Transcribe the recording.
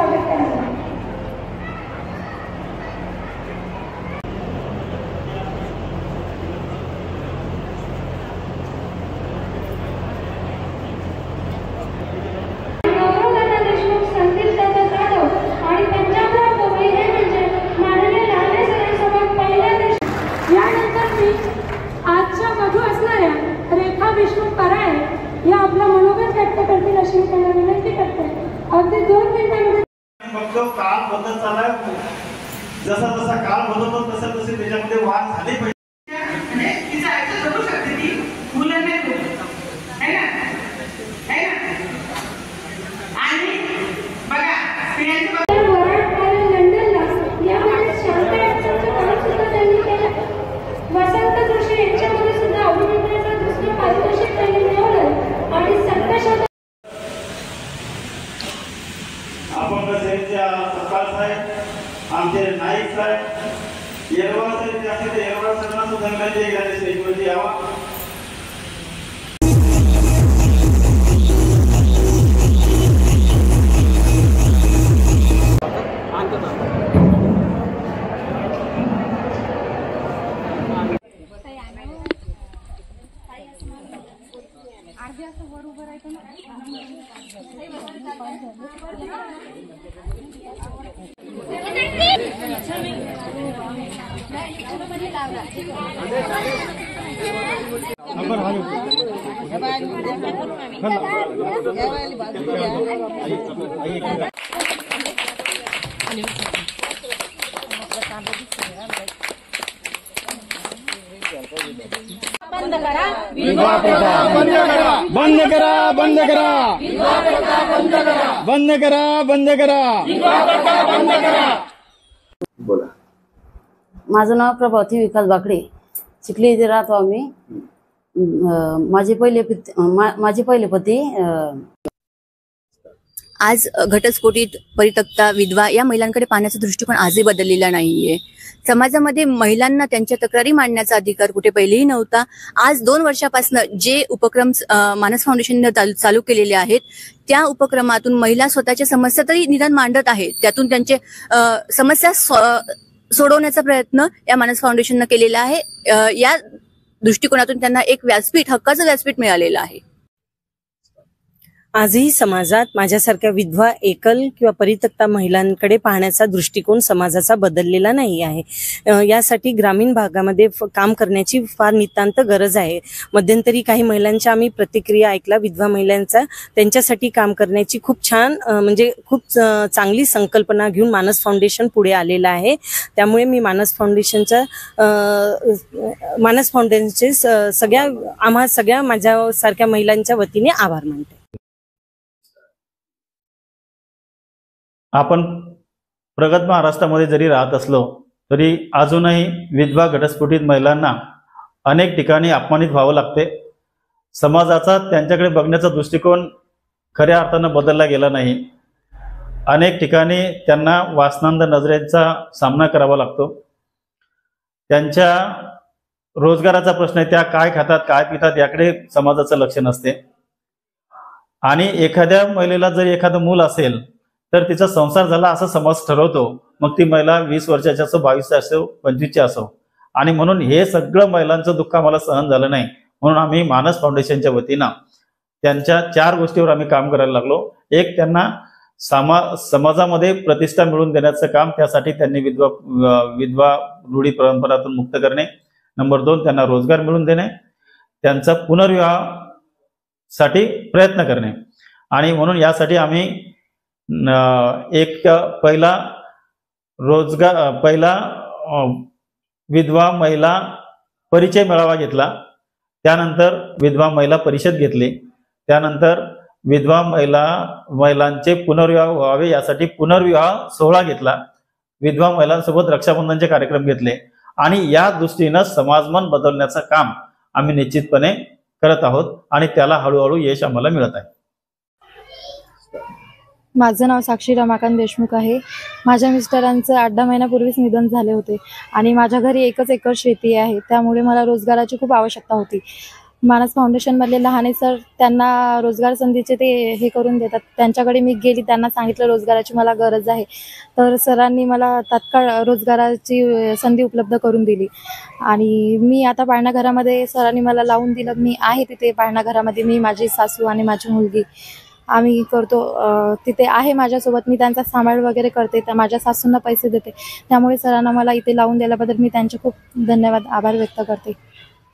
स्वागत करावे। या आपला मनोगत व्यक्त करतील अशी मी त्यांना विनंती करते। अगदी 2 मिनिटांमध्ये फक्त काळ बदलत चाललाय, जसा जसा काळ बदलतो तसे तसे त्याच्यामध्ये वाढ झाली पाहिजे। तिचा अर्थ करू शकते ती मुलांना है ना आणि बघा स्त्रियांच्या लंडनला यामध्ये शांत यांचं काम सुद्धा त्यांनी केलं। वसंत जोशी यांच्यामध्ये सुद्धा अभिनेत्याचा दुसरं पारितोषिक त्यांनी मिळवलं आणि 70 अपंग सेनेच्या सत्कार साहेब, आमचे नाईक साहेब, येरवड सेनेचे असतील येरवड सरांना सुद्धा विनंती स्टेजवरती यावा। बंद करा विधवा प्रथा बंद करा, बंद करा, बंद करा, विधवा प्रथा बंद करा, बंद करा, बंद करा, विधवा प्रथा बंद करा। बोला। माझं नाव प्रभावती विकास बाकडे, चिखली इथे राहतो आम्ही। माझे पहिले पती आज घटस्फोटित परित्यक्ता विधवा या महिलांकडे पाहण्याचा दृष्टिकोन आजही बदललेला नाहीये। समाजामध्ये महिलांना त्यांच्या तक्रारी मांडण्याचा अधिकार कुठे पहिलेही नव्हता। आज 2 वर्षापासून जे उपक्रम मानस फाउंडेशनने चालू केलेले आहेत त्या उपक्रमातून महिला स्वतःच्या समस्या तरी निदान मांडत आहेत, त्यातून त्यांचे समस्या सोडवण्याचा प्रयत्न या मानस फाउंडेशनने केलेला आहे। या दृष्टिकोनातून त्यांना एक व्यासपीठ, हक्काचं व्यासपीठ मिळालेलं आहे। आजही समाजात माझ्यासारख्या विधवा, एकल किंवा परित्यक्ता महिलांकडे पाहण्याचा दृष्टिकोन समाजाचा बदललेला नाही आहे। यासाठी ग्रामीण भागामध्ये काम करण्याची फार नितांत गरज आहे। मध्यंतरी काही महिलांच्या आम्ही प्रतिक्रिया ऐकल्या, विधवा महिलांचा, त्यांच्यासाठी काम करण्याची खूप छान म्हणजे खूप चांगली संकल्पना घेऊन मानस फाउंडेशन पुढे आलेलं आहे। त्यामुळे मी मानस फाउंडेशनचे आम्हा सगळ्या माझ्यासारख्या महिलांच्या वतीने आभार मानते। आपण प्रगत महाराष्ट्रामध्ये जरी राहत असलो तरी अजूनही विधवा घटस्फोटित महिलांना अनेक ठिकाणी अपमानित व्हावं लागते। समाजाचा त्यांच्याकडे बघण्याचा दृष्टिकोन खऱ्या अर्थानं बदलला गेला नाही। अनेक ठिकाणी त्यांना वासनांध नजरेचा सामना करावा लागतो। त्यांच्या रोजगाराचा प्रश्न आहे, त्या काय खातात, काय पितात याकडे समाजाचं लक्ष नसते। आणि एखाद्या महिलेला जर एखादं मूल असेल तर तिचा संसार झाला असं समाज ठरवतो, मग ती महिला 20 वर्षाची असो, 22 असो, 25 असो। आणि म्हणून हे सगळं महिलांचं दुःख आम्हाला सहन झालं नाही, म्हणून आम्ही मानस फाउंडेशनच्या वतीनं त्यांच्या 4 गोष्टीवर आम्ही काम करायला लागलो। एक, त्यांना समाजामध्ये प्रतिष्ठा मिळवून देण्याचं काम, त्यासाठी त्यांनी विधवा रूढी परंपरातून मुक्त करणे। नंबर 2, त्यांना रोजगार मिळवून देणे, त्यांचा पुनर्विवाहासाठी प्रयत्न करणे। आणि म्हणून यासाठी आम्ही एक पहिला विधवा महिला परिचय मेळावा घेतला, त्यानंतर विधवा महिला परिषद घेतली, त्यानंतर विधवा महिलांचे पुनर्विवाह व्हावे यासाठी पुनर्विवाह सोहळा घेतला, विधवा महिलांसोबत रक्षाबंधनचे कार्यक्रम घेतले। आणि या दृष्टीनं समाजमन बदलण्याचं काम आम्ही निश्चितपणे करत आहोत आणि त्याला हळूहळू यश आम्हाला मिळत आहे। माझं नाव साक्षी रमाकांत देशमुख आहे। माझ्या मिस्टरांचं 8-10 महिन्यापूर्वीच निधन झाले होते आणि माझ्या घरी 1 एकर शेती आहे, त्यामुळे मला रोजगाराची खूप आवश्यकता होती। मानस फाउंडेशनमधले लहाने सर त्यांना रोजगार संधीचे ते हे करून देतात. त्यांच्याकडे मी गेली, त्यांना सांगितलं रोजगाराची मला गरज आहे, तर सरांनी मला तात्काळ रोजगाराची संधी उपलब्ध करून दिली. आणि मी आता पाळणा घरामध्ये सरांनी मला लावून दिलं. मी आहे तिथे पाळणा घरामध्ये, मी, माझी सासू आणि माझी मुलगी आम्ही करतो. तिथे आहे माझ्यासोबत, मी त्यांचा सांभाळ वगैरे करते, तर माझ्या सासूंना पैसे देते. त्यामुळे सरांना मला इथे लावून दिल्याबद्दल मी त्यांचे खूप धन्यवाद, आभार व्यक्त करते.